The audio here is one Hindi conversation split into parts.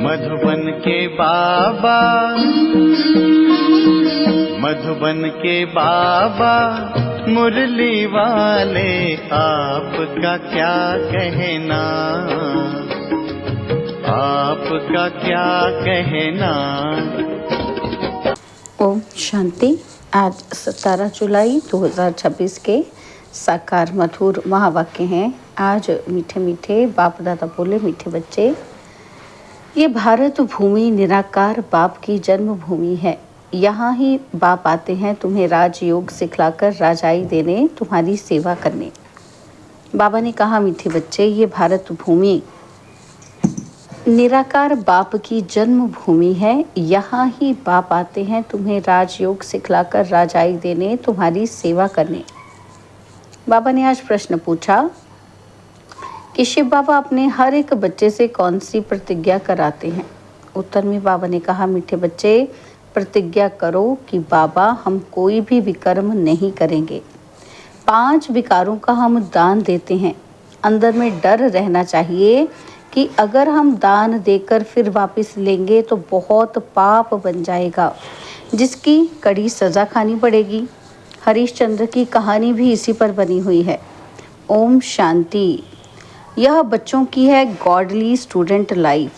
मधुबन के बाबा, मधुबन के बाबा मुरली वाले, आपका क्या कहना, आपका क्या कहना। ओम शांति। आज 17 जुलाई 2026 के साकार मधुर महावाक्य हैं। आज मीठे मीठे बाप दादा बोले, मीठे बच्चे, ये भारत भूमि निराकार बाप की जन्म भूमि है। यहाँ ही बाप आते हैं तुम्हें राजयोग सिखलाकर राजाई देने, तुम्हारी सेवा करने। बाबा ने कहा, मीठे बच्चे, ये भारत भूमि निराकार बाप की जन्म भूमि है। यहाँ ही बाप आते हैं तुम्हें राजयोग सिखलाकर राजाई देने, तुम्हारी सेवा करने। बाबा ने आज प्रश्न पूछा कि शिव बाबा अपने हर एक बच्चे से कौन सी प्रतिज्ञा कराते हैं। उत्तर में बाबा ने कहा, मीठे बच्चे, प्रतिज्ञा करो कि बाबा हम कोई भी विकर्म नहीं करेंगे। 5 विकारों का हम दान देते हैं। अंदर में डर रहना चाहिए कि अगर हम दान देकर फिर वापस लेंगे तो बहुत पाप बन जाएगा, जिसकी कड़ी सज़ा खानी पड़ेगी। हरिश्चंद्र की कहानी भी इसी पर बनी हुई है। ओम शांति। यह बच्चों की है गॉडली स्टूडेंट लाइफ।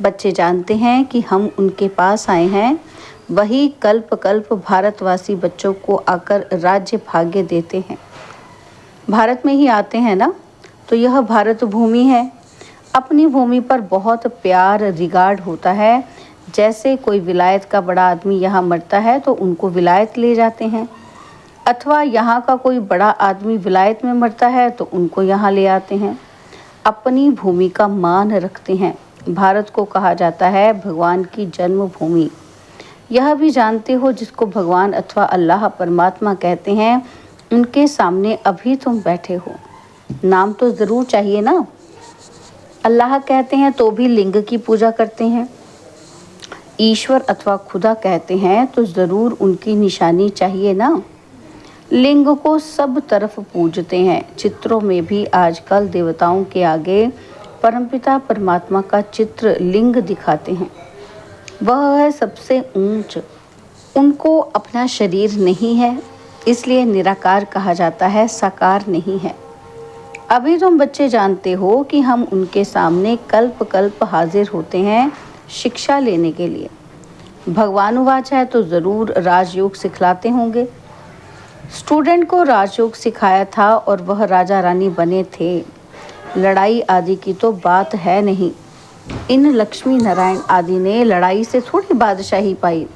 बच्चे जानते हैं कि हम उनके पास आए हैं, वही कल्प कल्प भारतवासी बच्चों को आकर राज्य भाग्य देते हैं। भारत में ही आते हैं ना, तो यह भारत भूमि है। अपनी भूमि पर बहुत प्यार रिगार्ड होता है। जैसे कोई विलायत का बड़ा आदमी यहाँ मरता है तो उनको विलायत ले जाते हैं, अथवा यहाँ का कोई बड़ा आदमी विलायत में मरता है तो उनको यहाँ ले आते हैं। अपनी भूमि का मान रखते हैं। भारत को कहा जाता है भगवान की जन्मभूमि। यह भी जानते हो, जिसको भगवान अथवा अल्लाह परमात्मा कहते हैं, उनके सामने अभी तुम बैठे हो। नाम तो ज़रूर चाहिए ना। अल्लाह कहते हैं तो भी लिंग की पूजा करते हैं। ईश्वर अथवा खुदा कहते हैं तो ज़रूर उनकी निशानी चाहिए ना। लिंग को सब तरफ पूजते हैं। चित्रों में भी आजकल देवताओं के आगे परमपिता परमात्मा का चित्र लिंग दिखाते हैं। वह है सबसे ऊंच। उनको अपना शरीर नहीं है, इसलिए निराकार कहा जाता है, साकार नहीं है। अभी तुम बच्चे जानते हो कि हम उनके सामने कल्प कल्प हाजिर होते हैं शिक्षा लेने के लिए। भगवानुवाच है तो ज़रूर राजयोग सिखलाते होंगे। स्टूडेंट को राजयोग सिखाया था और वह राजा रानी बने थे। लड़ाई आदि की तो बात है नहीं। इन लक्ष्मी नारायण आदि ने लड़ाई से थोड़ी बादशाही पाई,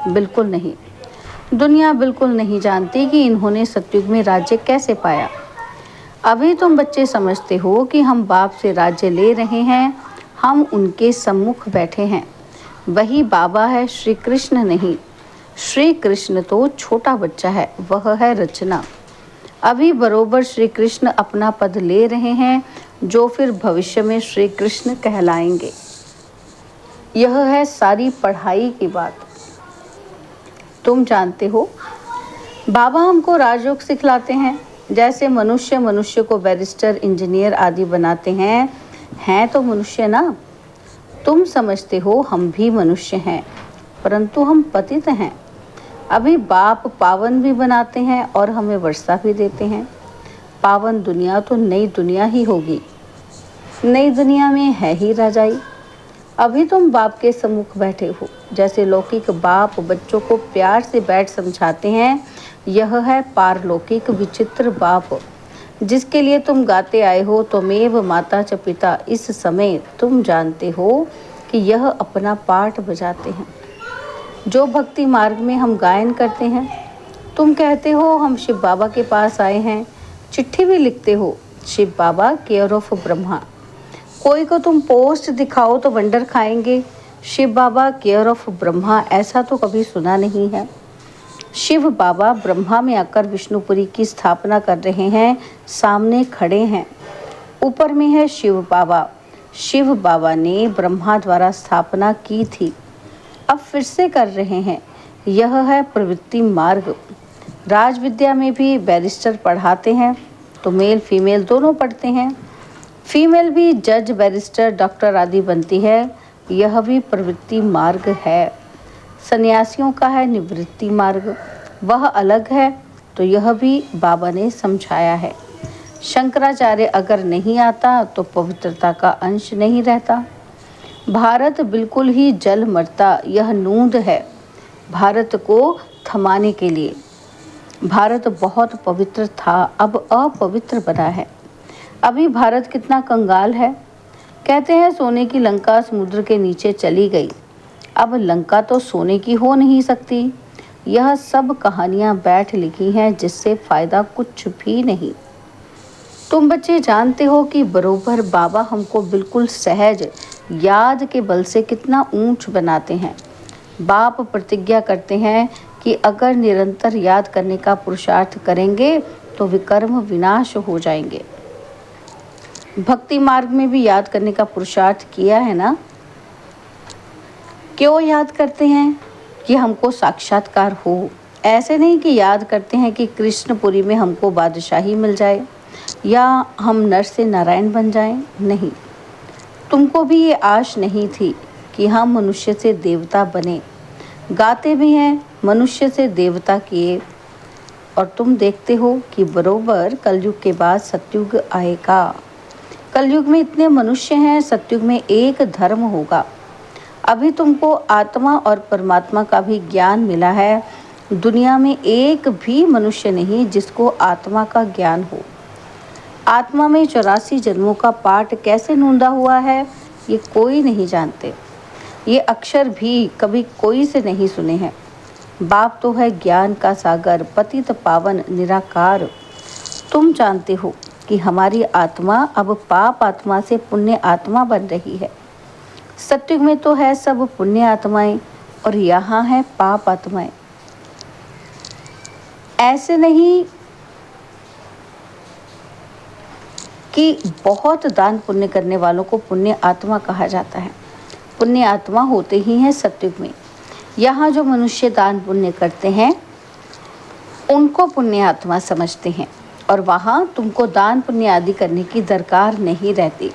बिल्कुल नहीं। दुनिया बिल्कुल नहीं जानती कि इन्होंने सतयुग में राज्य कैसे पाया। अभी तुम बच्चे समझते हो कि हम बाप से राज्य ले रहे हैं, हम उनके सम्मुख बैठे हैं। वही बाबा है, श्री कृष्ण नहीं। श्री कृष्ण तो छोटा बच्चा है, वह है रचना। अभी बरोबर श्री कृष्ण अपना पद ले रहे हैं, जो फिर भविष्य में श्री कृष्ण कहलाएंगे। यह है सारी पढ़ाई की बात। तुम जानते हो, बाबा हमको राजयोग सिखलाते हैं। जैसे मनुष्य को बैरिस्टर, इंजीनियर आदि बनाते हैं तो मनुष्य ना। तुम समझते हो हम भी मनुष्य हैं, परंतु हम पतित हैं। अभी बाप पावन भी बनाते हैं और हमें वर्षा भी देते हैं। पावन दुनिया तो नई दुनिया ही होगी। नई दुनिया में है ही राजाई। अभी तुम बाप के सम्मुख बैठे हो। जैसे लौकिक बाप बच्चों को प्यार से बैठ समझाते हैं, यह है पारलौकिक विचित्र बाप, जिसके लिए तुम गाते आए हो, त्वमेव माता च पिता। इस समय तुम जानते हो कि यह अपना पाठ बजाते हैं। जो भक्ति मार्ग में हम गायन करते हैं, तुम कहते हो हम शिव बाबा के पास आए हैं। चिट्ठी भी लिखते हो, शिव बाबा केयर ऑफ ब्रह्मा। कोई को तुम पोस्ट दिखाओ तो वंडर खाएंगे, शिव बाबा केयर ऑफ ब्रह्मा। ऐसा तो कभी सुना नहीं है। शिव बाबा ब्रह्मा में आकर विष्णुपुरी की स्थापना कर रहे हैं, सामने खड़े हैं। ऊपर में है शिव बाबा। शिव बाबा ने ब्रह्मा द्वारा स्थापना की थी, अब फिर से कर रहे हैं। यह है प्रवृत्ति मार्ग। राज विद्या में भी बैरिस्टर पढ़ाते हैं, तो मेल फीमेल दोनों पढ़ते हैं। फीमेल भी जज, बैरिस्टर, डॉक्टर आदि बनती है। यह भी प्रवृत्ति मार्ग है। सन्यासियों का है निवृत्ति मार्ग, वह अलग है। तो यह भी बाबा ने समझाया है। शंकराचार्य अगर नहीं आता तो पवित्रता का अंश नहीं रहता। भारत बिल्कुल ही जल मरता, यह नूंद है भारत को थमाने के लिए। भारत बहुत पवित्र था, अब अपवित्र बना है। अभी भारत कितना कंगाल है। कहते हैं सोने की लंका समुद्र के नीचे चली गई। अब लंका तो सोने की हो नहीं सकती। यह सब कहानियां बैठ लिखी हैं जिससे फायदा कुछ भी नहीं। तुम बच्चे जानते हो कि बरोबर बाबा हमको बिल्कुल सहज याद के बल से कितना ऊंच बनाते हैं। बाप प्रतिज्ञा करते हैं कि अगर निरंतर याद करने का पुरुषार्थ करेंगे तो विकर्म विनाश हो जाएंगे। भक्ति मार्ग में भी याद करने का पुरुषार्थ किया है ना। क्यों याद करते हैं? कि हमको साक्षात्कार हो। ऐसे नहीं कि याद करते हैं कि कृष्णपुरी में हमको बादशाही मिल जाए या हम नर से नारायण बन जाएं। नहीं, तुमको भी ये आश नहीं थी कि हम मनुष्य से देवता बने। गाते भी हैं मनुष्य से देवता किए। और तुम देखते हो कि बरोबर कलयुग के बाद सतयुग आएगा। कलयुग में इतने मनुष्य हैं, सतयुग में एक धर्म होगा। अभी तुमको आत्मा और परमात्मा का भी ज्ञान मिला है। दुनिया में एक भी मनुष्य नहीं जिसको आत्मा का ज्ञान हो। आत्मा में 84 जन्मों का पाठ कैसे नूंदा हुआ है ये कोई नहीं जानते। ये अक्षर भी कभी कोई से नहीं सुने हैं। बाप तो है ज्ञान का सागर, पतित पावन निराकार। तुम जानते हो कि हमारी आत्मा अब पाप आत्मा से पुण्य आत्मा बन रही है। सत्युग में तो है सब पुण्य आत्माएं और यहाँ है पाप आत्माएं। ऐसे नहीं कि बहुत दान पुण्य करने वालों को पुण्य आत्मा कहा जाता है। पुण्य आत्मा होते ही हैं सत्युग में। यहाँ जो मनुष्य दान पुण्य करते हैं उनको पुण्य आत्मा समझते हैं और वहाँ तुमको दान पुण्य आदि करने की दरकार नहीं रहती।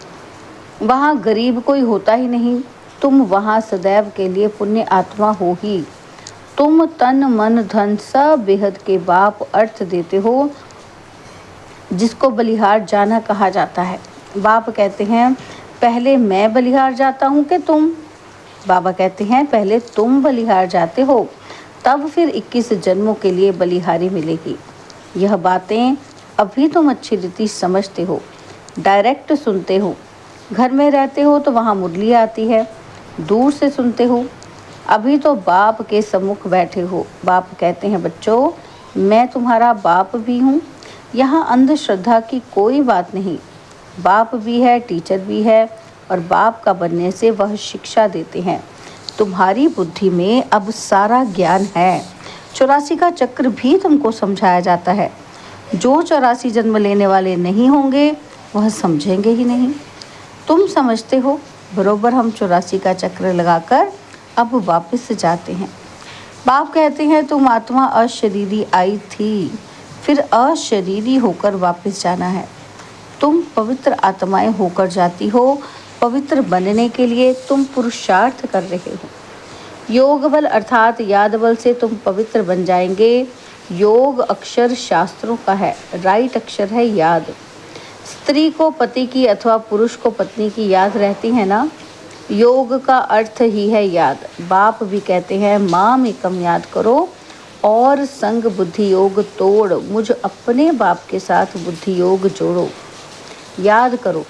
वहाँ गरीब कोई होता ही नहीं। तुम वहाँ सदैव के लिए पुण्य आत्मा हो ही। तुम तन मन धन सब बेहद के बाप अर्थ देते हो जिसको बलिहार जाना कहा जाता है। बाप कहते हैं पहले मैं बलिहार जाता हूँ कि तुम? बाबा कहते हैं पहले तुम बलिहार जाते हो, तब फिर 21 जन्मों के लिए बलिहारी मिलेगी। यह बातें अभी तुम अच्छी रीति समझते हो, डायरेक्ट सुनते हो। घर में रहते हो तो वहाँ मुरली आती है, दूर से सुनते हो। अभी तो बाप के सम्मुख बैठे हो। बाप कहते हैं बच्चों मैं तुम्हारा बाप भी हूँ। यहाँ अंधश्रद्धा की कोई बात नहीं। बाप भी है, टीचर भी है और बाप का बनने से वह शिक्षा देते हैं। तुम्हारी बुद्धि में अब सारा ज्ञान है। 84 का चक्र भी तुमको समझाया जाता है। जो 84 जन्म लेने वाले नहीं होंगे वह समझेंगे ही नहीं। तुम समझते हो बरोबर हम 84 का चक्र लगाकर अब वापस जाते हैं। बाप कहते हैं तुम आत्मा अशरीरी आई थी, फिर अशरीरी होकर वापस जाना है। तुम पवित्र आत्माएं होकर जाती हो। पवित्र बनने के लिए तुम पुरुषार्थ कर रहे हो। योग बल अर्थात याद बल से तुम पवित्र बन जाएंगे। योग अक्षर शास्त्रों का है, राइट अक्षर है याद। स्त्री को पति की अथवा पुरुष को पत्नी की याद रहती है ना। योग का अर्थ ही है याद। बाप भी कहते हैं माम एकम याद करो और संग बुद्धि योग तोड़, मुझ अपने बाप के साथ बुद्धि योग जोड़ो। याद करो,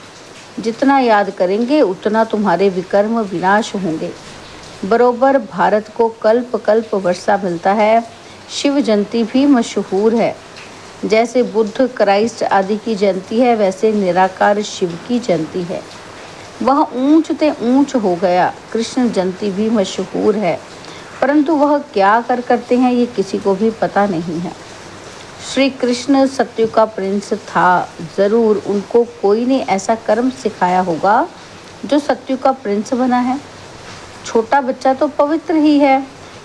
जितना याद करेंगे उतना तुम्हारे विकर्म विनाश होंगे। बरोबर भारत को कल्प कल्प वर्षा मिलता है। शिव जयंती भी मशहूर है। जैसे बुद्ध क्राइस्ट आदि की जयंती है वैसे निराकार शिव की जयंती है। वह ऊंच ते ऊंच हो गया। कृष्ण जयंती भी मशहूर है, परंतु वह क्या करते हैं ये किसी को भी पता नहीं है। श्री कृष्ण सत्युग का प्रिंस था, ज़रूर उनको कोई ने ऐसा कर्म सिखाया होगा जो सत्युग का प्रिंस बना है। छोटा बच्चा तो पवित्र ही है,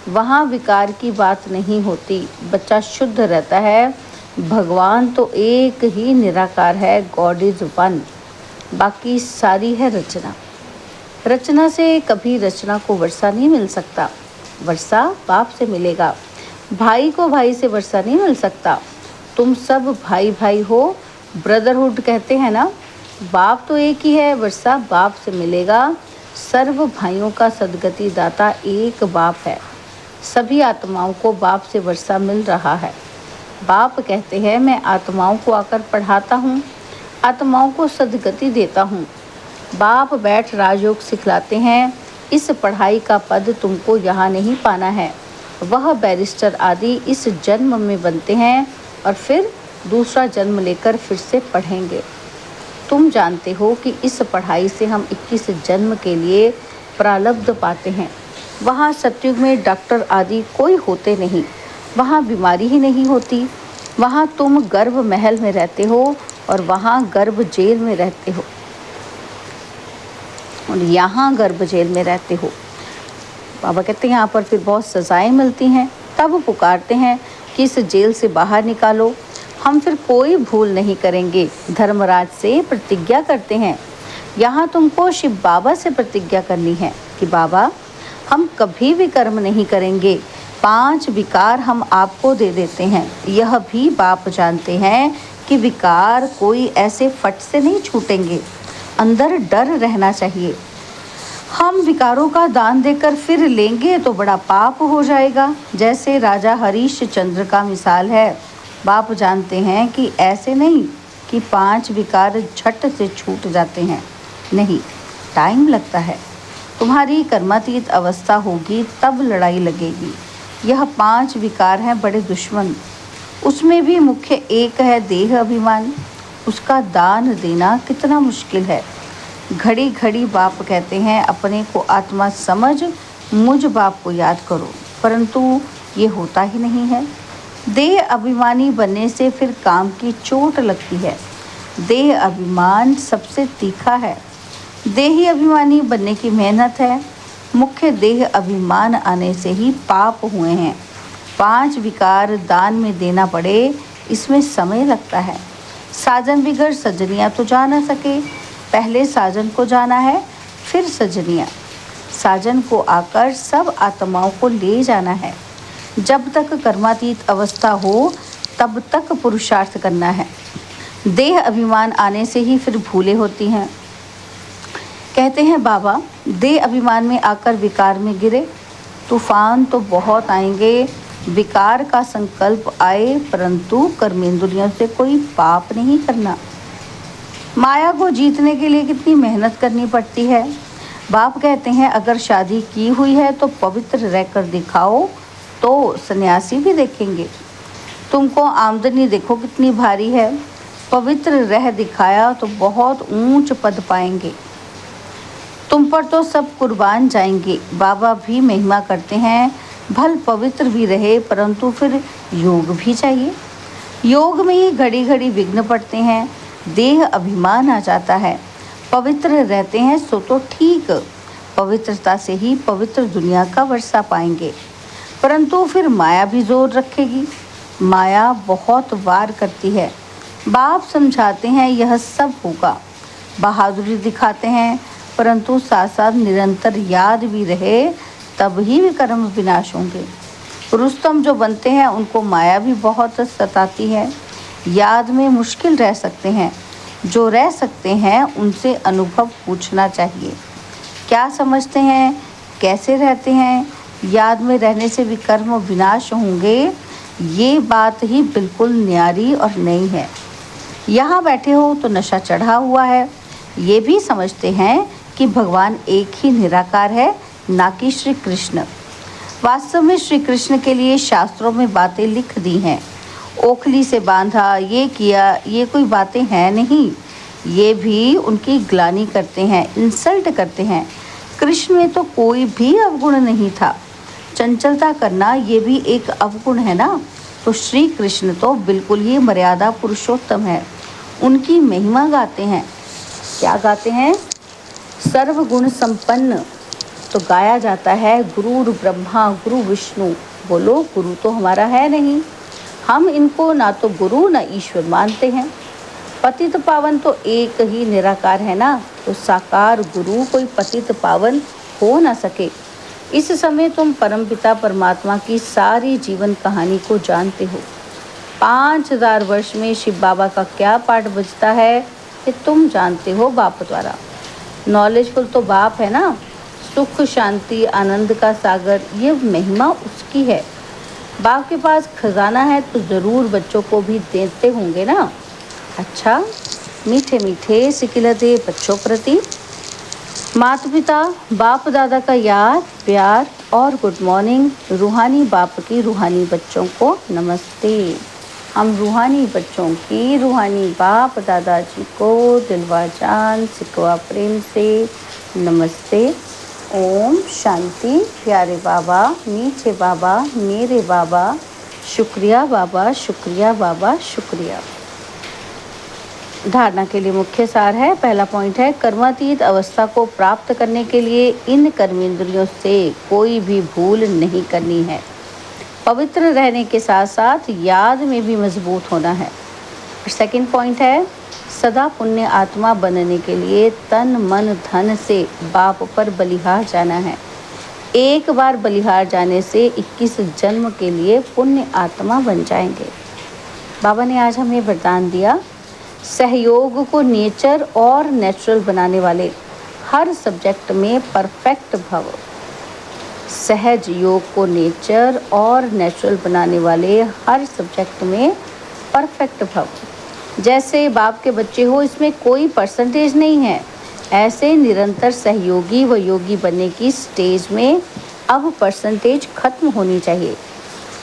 वहाँ विकार की बात नहीं होती। बच्चा शुद्ध रहता है। भगवान तो एक ही निराकार है, गॉड इज वन, बाकी सारी है रचना। रचना से कभी रचना को वर्षा नहीं मिल सकता। वर्षा बाप से मिलेगा। भाई को भाई से वर्षा नहीं मिल सकता। तुम सब भाई भाई हो, ब्रदरहुड कहते हैं ना। बाप तो एक ही है, वर्षा बाप से मिलेगा। सर्व भाइयों का सदगति दाता एक बाप है। सभी आत्माओं को बाप से वर्षा मिल रहा है। बाप कहते हैं मैं आत्माओं को आकर पढ़ाता हूँ, आत्माओं को सदगति देता हूँ। बाप बैठ राजयोग सिखलाते हैं। इस पढ़ाई का पद तुमको यहाँ नहीं पाना है। वह बैरिस्टर आदि इस जन्म में बनते हैं और फिर दूसरा जन्म लेकर फिर से पढ़ेंगे। तुम जानते हो कि इस पढ़ाई से हम 21 जन्म के लिए प्रारब्ध पाते हैं। वहाँ सतयुग में डॉक्टर आदि कोई होते नहीं, वहाँ बीमारी ही नहीं होती। वहाँ तुम गर्भ महल में रहते हो और वहाँ गर्भ जेल में रहते हो और यहाँ गर्भ जेल में रहते हो। बाबा कहते हैं यहाँ पर फिर बहुत सजाएं मिलती हैं। तब पुकारते हैं कि इस जेल से बाहर निकालो, हम फिर कोई भूल नहीं करेंगे। धर्मराज से प्रतिज्ञा करते हैं। यहाँ तुमको शिव बाबा से प्रतिज्ञा करनी है कि बाबा हम कभी भी कर्म नहीं करेंगे। 5 विकार हम आपको दे देते हैं। यह भी बाप जानते हैं कि विकार कोई ऐसे फट से नहीं छूटेंगे, अंदर डर रहना चाहिए। हम विकारों का दान देकर फिर लेंगे तो बड़ा पाप हो जाएगा। जैसे राजा हरीश चंद्र का मिसाल है। बाप जानते हैं कि ऐसे नहीं कि 5 विकार झट से छूट जाते हैं, नहीं, टाइम लगता है। तुम्हारी कर्मातीत अवस्था होगी तब लड़ाई लगेगी। यह 5 विकार हैं बड़े दुश्मन। उसमें भी मुख्य एक है देह अभिमान। उसका दान देना कितना मुश्किल है। घड़ी घड़ी बाप कहते हैं अपने को आत्मा समझ मुझ बाप को याद करो, परंतु ये होता ही नहीं है। देह अभिमानी बनने से फिर काम की चोट लगती है। देह अभिमान सबसे तीखा है। देही अभिमानी बनने की मेहनत है। मुख्य देह अभिमान आने से ही पाप हुए हैं। 5 विकार दान में देना पड़े, इसमें समय लगता है। साजन बिगड़ सजनियाँ तो जा ना सके। पहले साजन को जाना है, फिर सजनियाँ। साजन को आकर सब आत्माओं को ले जाना है। जब तक कर्मातीत अवस्था हो तब तक पुरुषार्थ करना है। देह अभिमान आने से ही फिर भूलें होती हैं। कहते हैं बाबा देह अभिमान में आकर विकार में गिरे। तूफान तो बहुत आएंगे, विकार का संकल्प आए, परंतु कर्मेंद्रियों से कोई पाप नहीं करना। माया को जीतने के लिए कितनी मेहनत करनी पड़ती है। बाप कहते हैं अगर शादी की हुई है तो पवित्र रहकर दिखाओ तो सन्यासी भी देखेंगे। तुमको आमदनी देखो कितनी भारी है, पवित्र रह दिखाया तो बहुत ऊंच पद पाएंगे। तुम पर तो सब कुर्बान जाएंगे। बाबा भी महिमा करते हैं भल पवित्र भी रहे, परंतु फिर योग भी चाहिए। योग में ही घड़ी घड़ी विघ्न पड़ते हैं। देह अभिमान आ जाता है। पवित्र रहते हैं सो तो ठीक, पवित्रता से ही पवित्र दुनिया का वर्षा पाएंगे, परंतु फिर माया भी जोर रखेगी। माया बहुत वार करती है। बाप समझाते हैं यह सब होगा। बहादुरी दिखाते हैं, परंतु साथ साथ निरंतर याद भी रहे तब ही कर्म विनाश होंगे। रुस्तम जो बनते हैं उनको माया भी बहुत सताती है। याद में मुश्किल रह सकते हैं। जो रह सकते हैं उनसे अनुभव पूछना चाहिए। क्या समझते हैं, कैसे रहते हैं, याद में रहने से भी कर्म विनाश होंगे, ये बात ही बिल्कुल न्यारी और नई है। यहाँ बैठे हो तो नशा चढ़ा हुआ है। ये भी समझते हैं कि भगवान एक ही निराकार है, ना कि श्री कृष्ण। वास्तव में श्री कृष्ण के लिए शास्त्रों में बातें लिख दी हैं। ओखली से बांधा, ये किया, ये कोई बातें हैं नहीं। ये भी उनकी ग्लानि करते हैं, इंसल्ट करते हैं। कृष्ण में तो कोई भी अवगुण नहीं था। चंचलता करना ये भी एक अवगुण है ना। तो श्री कृष्ण तो बिल्कुल ही मर्यादा पुरुषोत्तम है। उनकी महिमा गाते हैं। क्या गाते हैं? सर्वगुण संपन्न। तो गाया जाता है गुरु ब्रह्मा गुरु विष्णु। बोलो गुरु तो हमारा है नहीं। हम इनको ना तो गुरु ना ईश्वर मानते हैं। पतित पावन तो एक ही निराकार है ना, तो साकार गुरु कोई पतित पावन हो ना सके। इस समय तुम परमपिता परमात्मा की सारी जीवन कहानी को जानते हो। 5000 वर्ष में शिव बाबा का क्या पाठ बजता है ये तुम जानते हो बाप द्वारा। नॉलेजफुल तो बाप है ना, सुख शांति आनंद का सागर, ये महिमा उसकी है। बाप के पास खजाना है तो ज़रूर बच्चों को भी देते होंगे ना। अच्छा, मीठे मीठे सिकिलते बच्चों प्रति माता पिता बाप दादा का याद प्यार और गुड मॉर्निंग। रूहानी बाप की रूहानी बच्चों को नमस्ते। हम रूहानी बच्चों की रूहानी बाप दादाजी को दिलवा जान सिकवा प्रेम से नमस्ते। ओम शांति। प्यारे बाबा, मीठे बाबा, मेरे बाबा, शुक्रिया बाबा, शुक्रिया बाबा, शुक्रिया। धारणा के लिए मुख्य सार है। पहला पॉइंट है, कर्मातीत अवस्था को प्राप्त करने के लिए इन कर्मेंद्रियों से कोई भी भूल नहीं करनी है। पवित्र रहने के साथ साथ याद में भी मजबूत होना है। सेकंड पॉइंट है, सदा पुण्य आत्मा बनने के लिए तन मन धन से बाप पर बलिहार जाना है। एक बार बलिहार जाने से 21 जन्म के लिए पुण्य आत्मा बन जाएंगे। बाबा ने आज हमें वरदान दिया, सहयोग को नेचर और नेचुरल बनाने वाले हर सब्जेक्ट में परफेक्ट भव। सहज योग को नेचर और नेचुरल बनाने वाले हर सब्जेक्ट में परफेक्ट भव। जैसे बाप के बच्चे हो, इसमें कोई परसेंटेज नहीं है। ऐसे निरंतर सहयोगी व योगी बनने की स्टेज में अब परसेंटेज खत्म होनी चाहिए,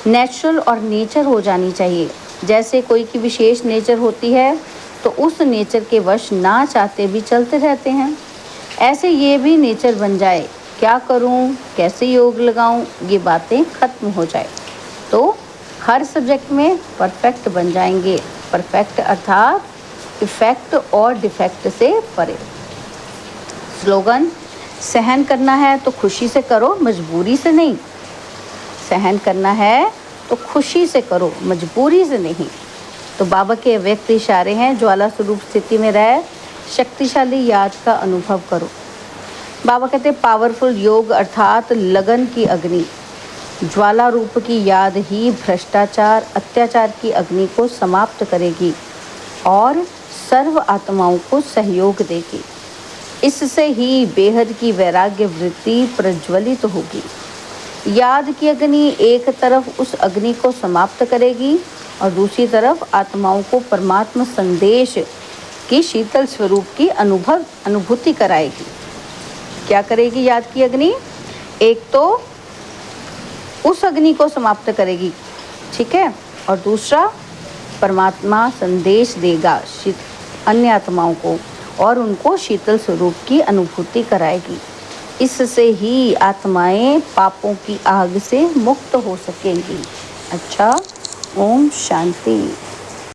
नेचुरल और नेचर हो जानी चाहिए। जैसे कोई की विशेष नेचर होती है तो उस नेचर के वश ना चाहते भी चलते रहते हैं, ऐसे ये भी नेचर बन जाए। क्या करूं, कैसे योग लगाऊं, ये बातें खत्म हो जाए तो हर सब्जेक्ट में परफेक्ट बन जाएंगे। परफेक्ट अर्थात इफेक्ट और डिफेक्ट से परे। स्लोगन, सहन करना है तो खुशी से करो, मजबूरी से नहीं। सहन करना है तो खुशी से करो, मजबूरी से नहीं। तो बाबा के व्यक्त इशारे हैं, ज्वाला स्वरूप स्थिति में रह शक्तिशाली याद का अनुभव करो। बाबा कहते हैं, पावरफुल योग अर्थात लगन की अग्नि, ज्वाला रूप की याद ही भ्रष्टाचार अत्याचार की अग्नि को समाप्त करेगी और सर्व आत्माओं को सहयोग देगी। इससे ही बेहद की वैराग्य वृत्ति प्रज्वलित होगी। याद की अग्नि एक तरफ उस अग्नि को समाप्त करेगी और दूसरी तरफ आत्माओं को परमात्मा संदेश की शीतल स्वरूप की अनुभूति कराएगी। क्या करेगी याद की अग्नि? एक तो उस अग्नि को समाप्त करेगी, ठीक है, और दूसरा परमात्मा संदेश देगा अन्य आत्माओं को और उनको शीतल स्वरूप की अनुभूति कराएगी। इससे ही आत्माएं पापों की आग से मुक्त हो सकेंगी। अच्छा, ओम शांति।